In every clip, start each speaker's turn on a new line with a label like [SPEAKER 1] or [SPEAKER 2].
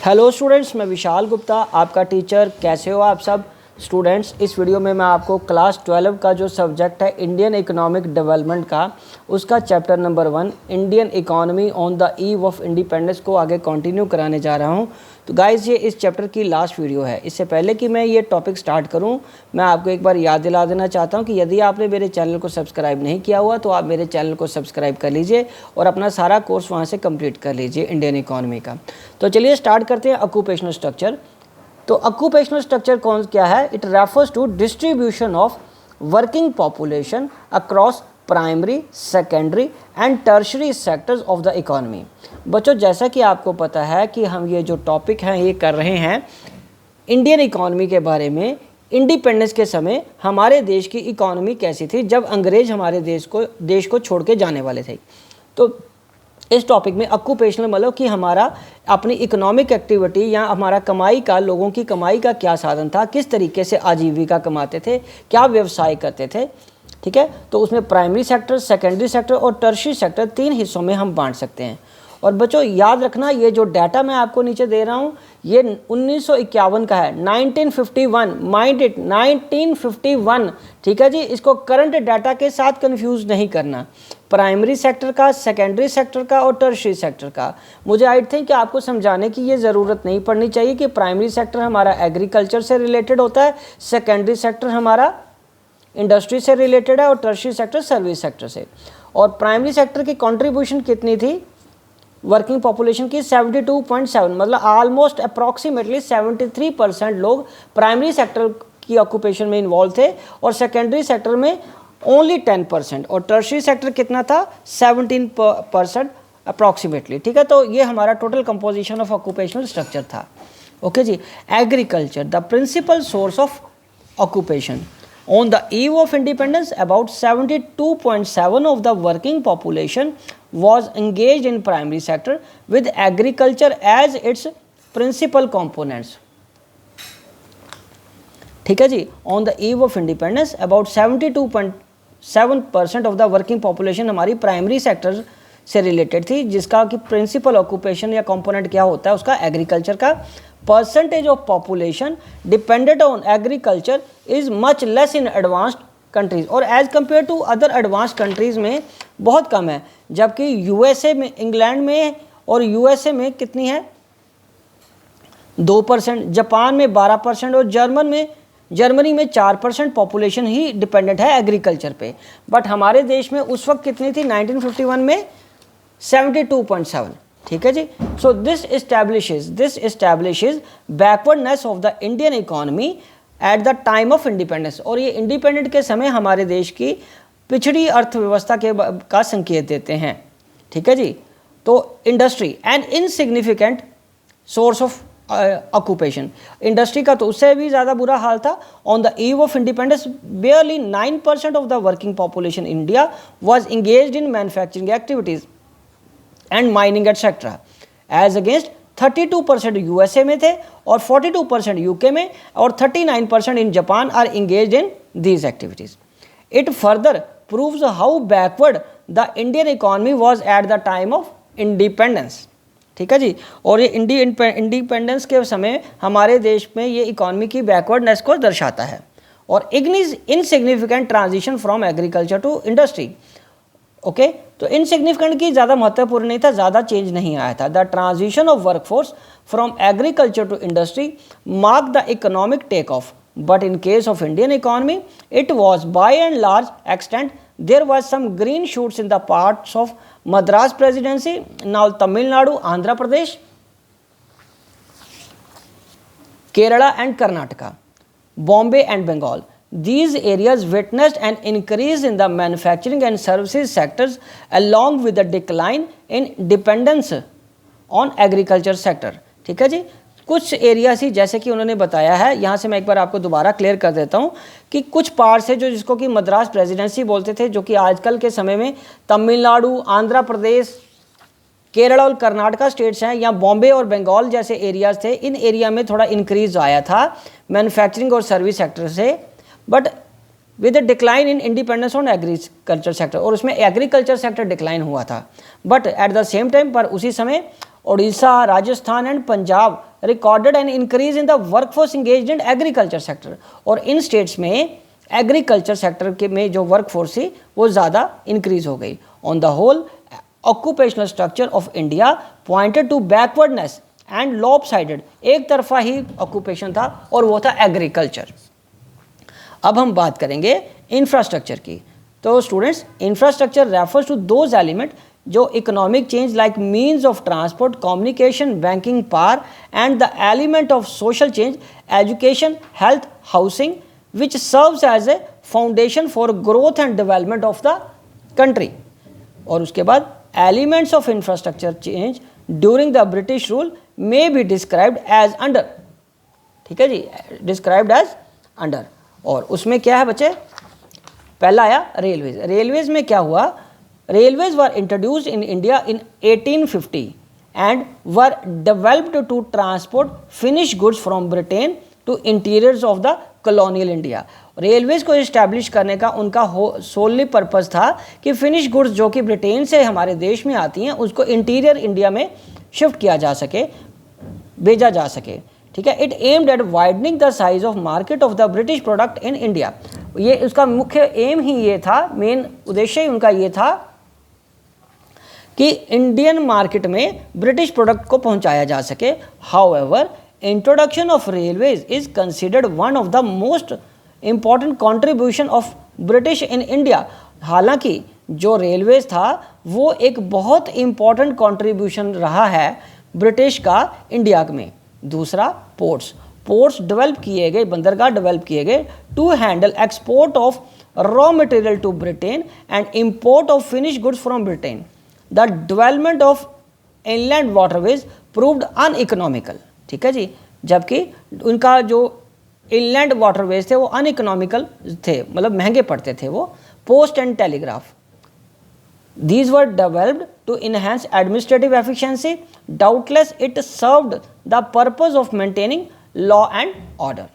[SPEAKER 1] Hello students, मैं विशाल गुप्ता आपका teacher. कैसे हो आप सब स्टूडेंट्स। इस वीडियो में मैं आपको क्लास 12 का जो सब्जेक्ट है इंडियन इकोनॉमिक डेवलपमेंट का, उसका chapter number 1 Indian economy on the eve of independence को आगे कंटिन्यू कराने जा रहा हूं। तो गाइज़, ये इस चैप्टर की लास्ट वीडियो है। इससे पहले कि मैं ये टॉपिक स्टार्ट करूं, मैं आपको एक बार याद दिला देना चाहता हूं कि यदि आपने मेरे चैनल को सब्सक्राइब नहीं किया हुआ तो आप मेरे चैनल को सब्सक्राइब कर लीजिए और अपना सारा कोर्स वहां से कंप्लीट कर लीजिए इंडियन इकोनॉमी का। तो चलिए स्टार्ट करते हैं ऑक्यूपेशनल स्ट्रक्चर। तो ऑक्यूपेशनल स्ट्रक्चर कौन क्या है? It refers to distribution of working population across primary, secondary and tertiary sectors of the economy. बच्चों, जैसा कि आपको पता है कि हम ये जो टॉपिक हैं ये कर रहे हैं इंडियन इकोनॉमी के बारे में। इंडिपेंडेंस के समय हमारे देश की इकोनॉमी कैसी थी जब अंग्रेज हमारे देश को छोड़ के जाने वाले थे। तो इस टॉपिक में ऑक्यूपेशनल मतलब कि हमारा अपनी इकोनॉमिक एक्टिविटी या हमारा कमाई का, लोगों की कमाई का क्या साधन था, किस तरीके से आजीविका कमाते थे, क्या व्यवसाय करते थे। ठीक है, तो उसमें प्राइमरी सेक्टर, सेकेंडरी सेक्टर और टर्शियरी सेक्टर 3 हिस्सों में हम बांट सकते हैं। और बच्चों याद रखना, ये जो डाटा मैं आपको नीचे दे रहा हूँ ये 1951 का है, 1951, माइंड इट, 1951। ठीक है जी, इसको करंट डाटा के साथ कंफ्यूज नहीं करना। प्राइमरी सेक्टर का, सेकेंडरी सेक्टर का और टर्शियरी सेक्टर का मुझे आई थिंक कि आपको समझाने की ये ज़रूरत नहीं पड़नी चाहिए कि प्राइमरी सेक्टर हमारा एग्रीकल्चर से रिलेटेड होता है, सेकेंडरी सेक्टर हमारा इंडस्ट्री से रिलेटेड है और टर्शियरी सेक्टर सर्विस सेक्टर से। और प्राइमरी सेक्टर की कंट्रीब्यूशन कितनी थी वर्किंग पॉपुलेशन की? 72.7, मतलब ऑलमोस्ट अप्रॉक्सीमेटली 73% लोग प्राइमरी सेक्टर की ऑक्यूपेशन में इन्वॉल्व थे और सेकेंडरी सेक्टर में ओनली 10%, और टर्शियरी सेक्टर कितना था? 17% अप्रॉक्सीमेटली। ठीक है, तो ये हमारा total composition of occupational structure था। ओके जी। Agriculture the principal source of occupation. On the eve of independence, about 72.7 of the working population was engaged in primary sector with agriculture as its principal components. ठीक है जी। On the eve of independence, about 72.7% of the working population हमारी primary sector से related थी, जिसका कि principal occupation या component क्या होता है उसका? एग्रीकल्चर का। Percentage of population dependent on agriculture is much less in advanced countries, और as compare to other advanced countries में बहुत कम है। जबकि यूएसए में, इंग्लैंड में और यूएसए में कितनी है? 2%, जापान में 12% और जर्मनी में 4% पॉपुलेशन ही डिपेंडेंट है एग्रीकल्चर पे। बट हमारे देश में उस वक्त कितनी थी? 1951 में 72.7। ठीक है जी। So this establishes backwardness of the Indian economy at the time of independence, और ये इंडिपेंडेंट के समय हमारे देश की पिछड़ी अर्थव्यवस्था का संकेत देते हैं। ठीक है जी। तो industry and insignificant source of occupation, industry का तो उससे भी ज़्यादा बुरा हाल था। On the eve of independence barely 9% of the working population India was engaged in manufacturing activities and mining etcetera, as against 32% USA में थे और 42% यूके में और 39% in Japan are engaged in these activities. It further proves how backward the Indian economy was at the time of independence. ठीक है जी। और ये independence के समय हमारे देश में ये इकोनॉमी की बैकवर्डनेस को दर्शाता है। और insignificant transition from agriculture to industry. Okay, तो इनसिग्निफिकेंट की ज़्यादा महत्वपूर्ण नहीं था, ज़्यादा चेंज नहीं आया था। The transition of workforce from agriculture to industry mark the economic take off, but in case of Indian economy it was by and large extent there was some green shoots in the parts of Madras presidency, now Tamil Nadu, Andhra Pradesh, Kerala and Karnataka, Bombay and Bengal. These areas witnessed an increase in the manufacturing and services sectors along with the decline in dependence on agriculture sector. ठीक है जी। कुछ area ही जैसे कि उन्होंने बताया है, यहाँ से मैं एक बार आपको दोबारा क्लियर कर देता हूँ कि कुछ पार्ट्स है जो जिसको कि मद्रास प्रेसिडेंसी बोलते थे, जो कि आजकल के समय में तमिलनाडु, आंध्र प्रदेश, केरला और कर्नाटका स्टेट्स हैं, या बॉम्बे और बंगाल जैसे एरियाज थे। इन एरिया में थोड़ा इंक्रीज आया था मैन्युफैक्चरिंग और सर्विस सेक्टर से, but with decline in independence on agriculture sector, और उसमें एग्रीकल्चर सेक्टर डिक्लाइन हुआ था। But at the same time पर उसी समय Orissa, Rajasthan and Punjab recorded an increase in the workforce engaged in agriculture sector, और इन स्टेट्स में एग्रीकल्चर सेक्टर के में जो वर्कफोर्स थी वो ज़्यादा इंक्रीज हो गई। On the whole occupational structure of India pointed to backwardness and lopsided, एक तरफा ही ऑक्यूपेशन था और वो था एग्रीकल्चर। अब हम बात करेंगे इंफ्रास्ट्रक्चर की। तो students, infrastructure refers to those element जो economic change like means of transport, communication, banking power and the element of social change, education, health, housing, which serves as a foundation for growth and development of the country। और उसके बाद elements of infrastructure change during the British rule may be described as under, ठीक है जी, described as under। और उसमें क्या है बच्चे, पहला आया रेलवेज। रेलवेज में क्या हुआ, railways were introduced in India in 1850 and were developed to transport finished goods from Britain to interiors of the colonial India. Railways को इस्टेब्लिश करने का उनका सोलली पर्पस था कि फिनिश गुड्स जो कि ब्रिटेन से हमारे देश में आती हैं उसको इंटीरियर इंडिया में शिफ्ट किया जा सके, भेजा जा सके, ठीक है। It aimed at widening the size of market of the British product in India. ये उसका मुख्य एम ही ये था, मेन उद्देश्य ही उनका ये था कि इंडियन मार्केट में ब्रिटिश प्रोडक्ट को पहुंचाया जा सके। However, introduction of railways is considered one of the most important contribution of British in India। हालांकि जो रेलवेज था वो एक बहुत इम्पॉर्टेंट कंट्रीब्यूशन रहा है ब्रिटिश का इंडिया में। दूसरा, पोर्ट्स डेवलप किए गए, बंदरगाह डेवलप किए गए to handle export of raw material to Britain and import of finish goods from Britain. The development of inland waterways proved uneconomical, ठीक है जी, जबकि उनका जो इनलैंड वाटरवेज थे वो अनइकोनॉमिकल थे, मतलब महंगे पड़ते थे वो। Post and telegraph, these were developed to enhance administrative efficiency, doubtless it served the purpose of maintaining law and order.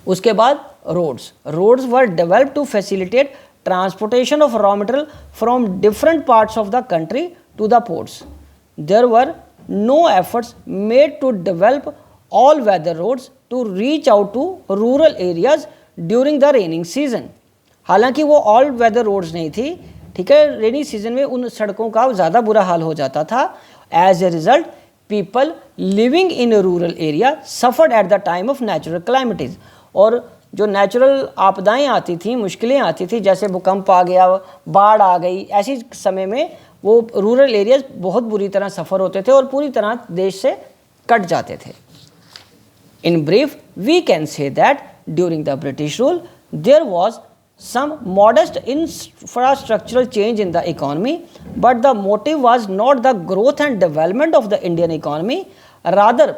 [SPEAKER 1] उसके बाद roads were developed to facilitate transportation of raw material from different parts of the country to the ports. There were no efforts made to develop all weather roads to reach out to rural areas during the raining season। हालांकि वो all weather roads नहीं थी, ठीक है, rainy season में उन सड़कों का ज़्यादा बुरा हाल हो जाता था। As a result people living in rural area suffered at the time of natural calamities. और जो नेचुरल आपदाएं आती थी, मुश्किलें आती थी, जैसे भूकंप आ गया, बाढ़ आ गई, ऐसी समय में वो रूरल एरियाज बहुत बुरी तरह सफ़र होते थे और पूरी तरह देश से कट जाते थे। In brief we can say that during the British rule there was some modest infrastructural change in the economy, but the motive was not the growth and development of the Indian economy, rather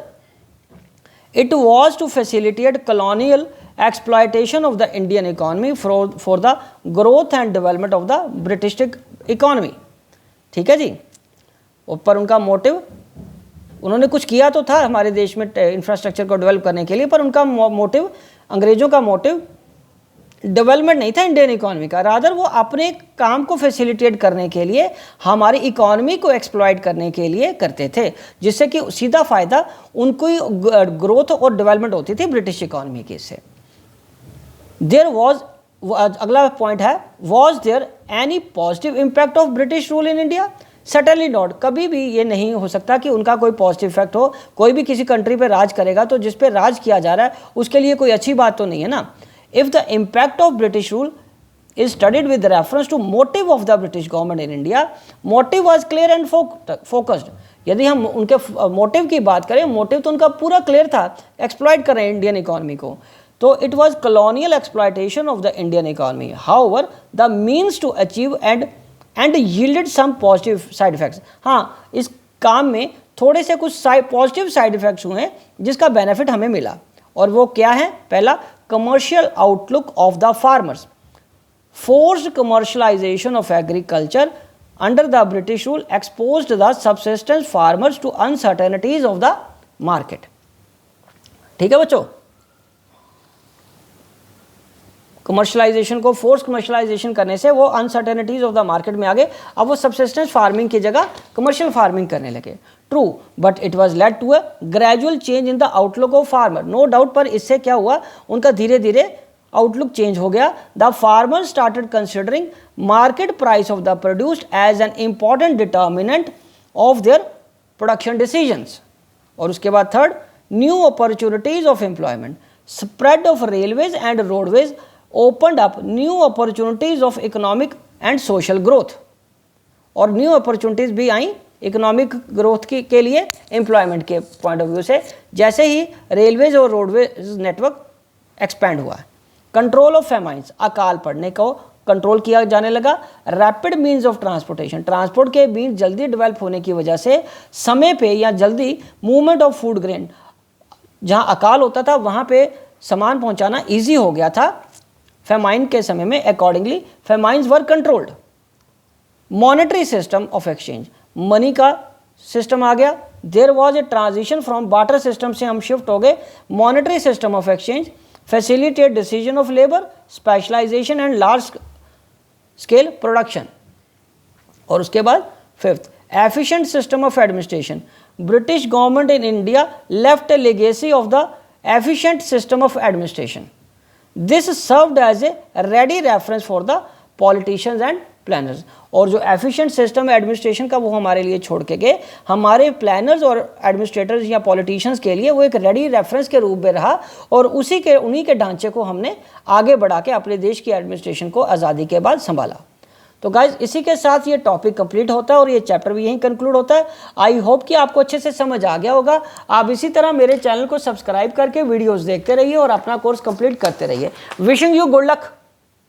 [SPEAKER 1] it was to facilitate colonial exploitation of the Indian economy for the growth and development of the British economy। ठीक है जी, ऊपर उनका motive, उन्होंने कुछ किया तो था हमारे देश में इंफ्रास्ट्रक्चर को डेवलप करने के लिए, पर उनका मोटिव, अंग्रेजों का मोटिव डेवलपमेंट नहीं था इंडियन इकोनॉमी का, रादर वो अपने काम को फैसिलिटेट करने के लिए, हमारी इकोनॉमी को एक्सप्लॉइट करने के लिए करते थे, जिससे कि सीधा फ़ायदा उनको ही ग्रोथ और डेवलपमेंट होती थी ब्रिटिश इकोनॉमी की। इससे देयर वॉज, अगला पॉइंट है, was there any positive impact of British rule in India? Certainly not. कभी भी ये नहीं हो सकता कि उनका कोई पॉजिटिव इफेक्ट हो। कोई भी किसी कंट्री पे राज करेगा तो जिस पे राज किया जा रहा है उसके लिए कोई अच्छी बात तो नहीं है ना। If the impact of British rule is studied with reference to motive of the British government in India, motive was clear and focused। यदि हम उनके मोटिव की बात करें, मोटिव तो उनका पूरा क्लियर था, एक्सप्लॉइट कर रहे हैं इंडियन इकोनॉमी को, तो it was colonial exploitation of the Indian economy. However the means to achieve end yielded some positive side effects. हाँ, इस काम में थोड़े से कुछ पॉजिटिव साइड इफेक्ट्स हुए जिसका बेनिफिट हमें मिला, और वो क्या है? पहला, commercial outlook of the farmers, forced commercialization of agriculture under the British rule exposed the subsistence farmers to uncertainties of the market। ठीक है बच्चों, कमर्शलाइजेशन को, फोर्स कमर्शलाइजेशन करने से वो अनसर्टेनिटीज ऑफ द मार्केट में आ गए। अब वो सबसिस्टेंस फार्मिंग की जगह कमर्शियल फार्मिंग करने लगे। True, but it was led to a gradual change in the outlook of farmer. No doubt, पर इससे क्या हुआ, उनका धीरे धीरे आउटलुक चेंज हो गया। The farmer started considering market price of the produced as an important determinant of their production decisions. और उसके बाद third, new opportunities of employment, spread of railways and roadways opened up new opportunities of economic and social growth. और new opportunities भी आई economic growth के लिए, employment के point of view से, जैसे ही रेलवेज और रोडवेज नेटवर्क एक्सपैंड हुआ। कंट्रोल ऑफ फेमाइंस, अकाल पड़ने को कंट्रोल किया जाने लगा। Rapid means of transportation, transport के मीन्स जल्दी डेवलप होने की वजह से समय पे या जल्दी मूवमेंट ऑफ फूड ग्रेन, जहाँ अकाल होता था वहाँ पे सामान पहुँचाना ईजी हो गया था फेमाइन के समय में। Accordingly famines were controlled. Monetary system of exchange, money का सिस्टम आ गया। There was a transition from barter system से हम शिफ्ट हो गए monetary system of exchange. Facilitate decision of labour, specialisation and large scale production. और उसके बाद fifth, efficient system of administration. British government in India left a legacy of the efficient system of administration. This served as a ready reference for the politicians and planners. और जो efficient system administration का वो हमारे लिए छोड़ के गए, हमारे प्लानर्स और एडमिनिस्ट्रेटर्स या पॉलिटिशियंस के लिए वो एक रेडी रेफरेंस के रूप में रहा। और उन्हीं के ढांचे को हमने आगे बढ़ा के अपने देश की एडमिनिस्ट्रेशन को आज़ादी के बाद संभाला। तो गाइज, इसी के साथ ये टॉपिक कंप्लीट होता है और ये चैप्टर भी यहीं कंक्लूड होता है। आई होप कि आपको अच्छे से समझ आ गया होगा। आप इसी तरह मेरे चैनल को सब्सक्राइब करके वीडियोस देखते रहिए और अपना कोर्स कंप्लीट करते रहिए। Wishing you good luck.